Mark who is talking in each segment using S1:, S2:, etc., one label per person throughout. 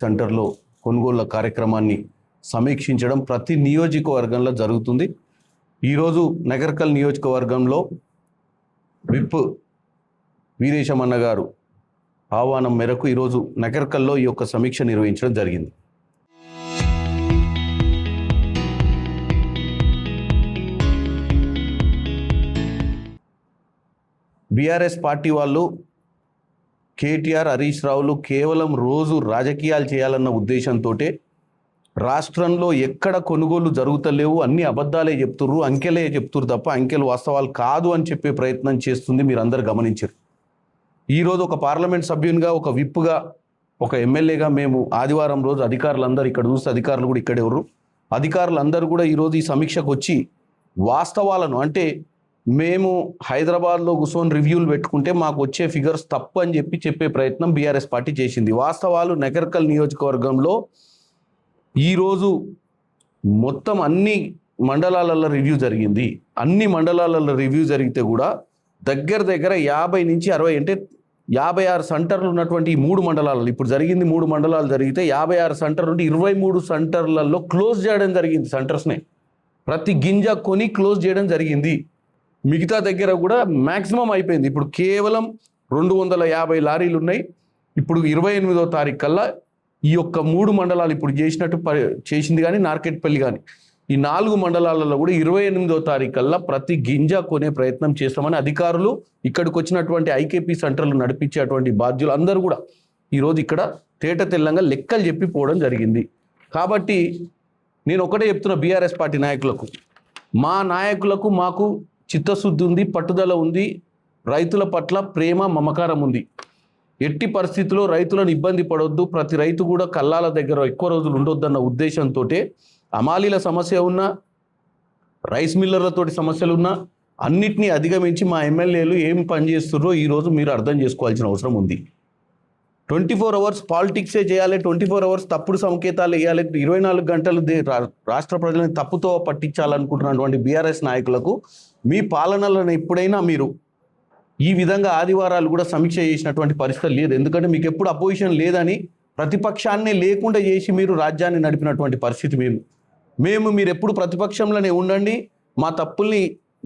S1: సెంటర్లో కొనుగోళ్ల కార్యక్రమాన్ని సమీక్షించడం ప్రతి నియోజకవర్గంలో జరుగుతుంది. ఈరోజు నగర్కల్ నియోజకవర్గంలో విప్ వీరేశమన్న గారు ఆహ్వానం మేరకు ఈరోజు నగర్కల్లో ఈ యొక్క సమీక్ష నిర్వహించడం జరిగింది. బీఆర్ఎస్ పార్టీ వాళ్ళు కేటీఆర్, హరీష్ రావులు కేవలం రోజు రాజకీయాలు చేయాలన్న ఉద్దేశంతో రాష్ట్రంలో ఎక్కడ కొనుగోలు జరుగుతలేవు, అన్ని అబద్ధాలే చెప్తుర్రు, అంకెలే చెప్తుర్రు తప్ప అంకెలు వాస్తవాలు కాదు అని చెప్పే ప్రయత్నం చేస్తుంది. మీరు అందరు గమనించారు. ఈరోజు ఒక పార్లమెంట్ సభ్యునిగా, ఒక విప్గా, ఒక ఎమ్మెల్యేగా మేము ఆదివారం రోజు అధికారులందరూ ఇక్కడ చూస్తే అధికారులు కూడా ఇక్కడే ఉన్నారు. అధికారులందరూ కూడా ఈరోజు ఈ సమీక్షకు వచ్చి వాస్తవాలను, అంటే మేము హైదరాబాద్లో కూర్చొని రివ్యూలు పెట్టుకుంటే మాకు వచ్చే ఫిగర్స్ తప్పు అని చెప్పే ప్రయత్నం బీఆర్ఎస్ పార్టీ చేసింది. వాస్తవాలు నగర్కల్ నియోజకవర్గంలో ఈరోజు మొత్తం అన్ని మండలాలలో రివ్యూ జరిగింది. అన్ని మండలాలలో రివ్యూ జరిగితే కూడా దగ్గర 50 నుంచి 60, అంటే 56 సెంటర్లు ఉన్నటువంటి ఈ 3 మండలాలలో ఇప్పుడు జరిగింది. 3 మండలాలు జరిగితే 56 సెంటర్లు ఉంటే 23 సెంటర్లలో క్లోజ్ చేయడం జరిగింది. సెంటర్స్నే ప్రతి గింజ కొని క్లోజ్ చేయడం జరిగింది. మిగతా దగ్గర కూడా మ్యాక్సిమం అయిపోయింది. ఇప్పుడు కేవలం 250 లారీలు ఉన్నాయి. ఇప్పుడు 28వ తారీఖు కల్లా ఈ యొక్క 3 మండలాలు ఇప్పుడు చేసింది కానీ నార్కెట్పల్లి కానీ ఈ 4 మండలాలలో కూడా 28వ తారీఖు కల్లా ప్రతి గింజ కొనే ప్రయత్నం చేస్తామని అధికారులు, ఇక్కడికి వచ్చినటువంటి ఐకేపీ సెంటర్లు నడిపించేటువంటి బాధ్యులు అందరూ కూడా ఈరోజు ఇక్కడ తేట తెల్లంగా లెక్కలు చెప్పిపోవడం జరిగింది. కాబట్టి నేను ఒకటే చెప్తున్నా బీఆర్ఎస్ పార్టీ నాయకులకు, మా నాయకులకు మాకు చిత్తశుద్ధి ఉంది, పట్టుదల ఉంది, రైతుల పట్ల ప్రేమ మమకారం ఉంది. ఎట్టి పరిస్థితుల్లో రైతులను ఇబ్బంది పడొద్దు, ప్రతి రైతు కూడా కల్లాల దగ్గర ఎక్కువ రోజులు ఉండొద్దన్న ఉద్దేశంతో అమాలీల సమస్య ఉన్నా, రైస్ మిల్లర్లతోటి సమస్యలు ఉన్నా అన్నిటినీ అధిగమించి మా ఎమ్మెల్యేలు ఏం పనిచేస్తున్నారో ఈరోజు మీరు అర్థం చేసుకోవాల్సిన అవసరం ఉంది. 24 అవర్స్ పాలిటిక్సే చేయాలి, 24 అవర్స్ తప్పుడు సంకేతాలు వేయాలి, 24 గంటలు రాష్ట్ర ప్రజలను తప్పుతో పట్టించాలనుకుంటున్నటువంటి బీఆర్ఎస్ నాయకులకు మీ పాలనలను ఎప్పుడైనా మీరు ఈ విధంగా ఆదివారాలు కూడా సమీక్ష చేసినటువంటి పరిస్థితి లేదు. ఎందుకంటే మీకు ఎప్పుడు అపోజిషన్ లేదని ప్రతిపక్షాన్ని లేకుండా చేసి మీరు రాజ్యాన్ని నడిపినటువంటి పరిస్థితి మేము మీరు ఎప్పుడు ప్రతిపక్షంలోనే ఉండండి, మా తప్పుల్ని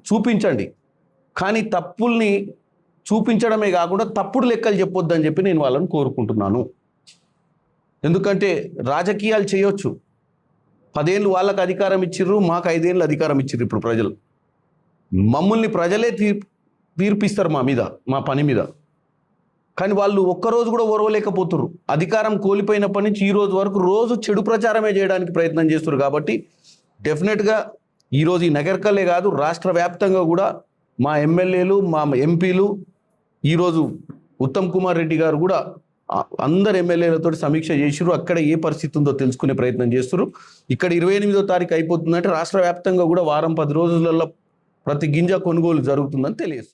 S1: చూపించండి, కానీ తప్పుల్ని చూపించడమే కాకుండా తప్పుడు లెక్కలు చెప్పొద్దని చెప్పి నేను వాళ్ళని కోరుకుంటున్నాను. ఎందుకంటే రాజకీయాలు చేయొచ్చు, 10 ఏళ్ళు వాళ్ళకు అధికారం ఇచ్చిర్రు, మాకు 5 ఏళ్ళు అధికారం ఇచ్చిర్రు. ఇప్పుడు ప్రజలు మమ్మల్ని ప్రజలే తీర్పిస్తారు మా పని మీద, కానీ వాళ్ళు ఒక్కరోజు కూడా ఓర్వలేకపోతున్నారు. అధికారం కోల్పోయినప్పటి నుంచి ఈ రోజు వరకు రోజు చెడు ప్రచారమే చేయడానికి ప్రయత్నం చేస్తున్నారు. కాబట్టి డెఫినెట్గా ఈరోజు ఈ నగర్కల్లే కాదు, రాష్ట్ర వ్యాప్తంగా కూడా మా ఎమ్మెల్యేలు, మా ఎంపీలు, ఈరోజు ఉత్తమ్ కుమార్ రెడ్డి గారు కూడా అందరు ఎమ్మెల్యేలతో సమీక్ష చేసిరు. అక్కడ ఏ పరిస్థితి ఉందో తెలుసుకునే ప్రయత్నం చేస్తున్నారు. ఇక్కడ 28వ తారీఖు అయిపోతుందంటే రాష్ట్ర వ్యాప్తంగా కూడా వారం 10 రోజులలో ప్రతి గింజ కొనుగోలు జరుగుతుందని తెలియదు.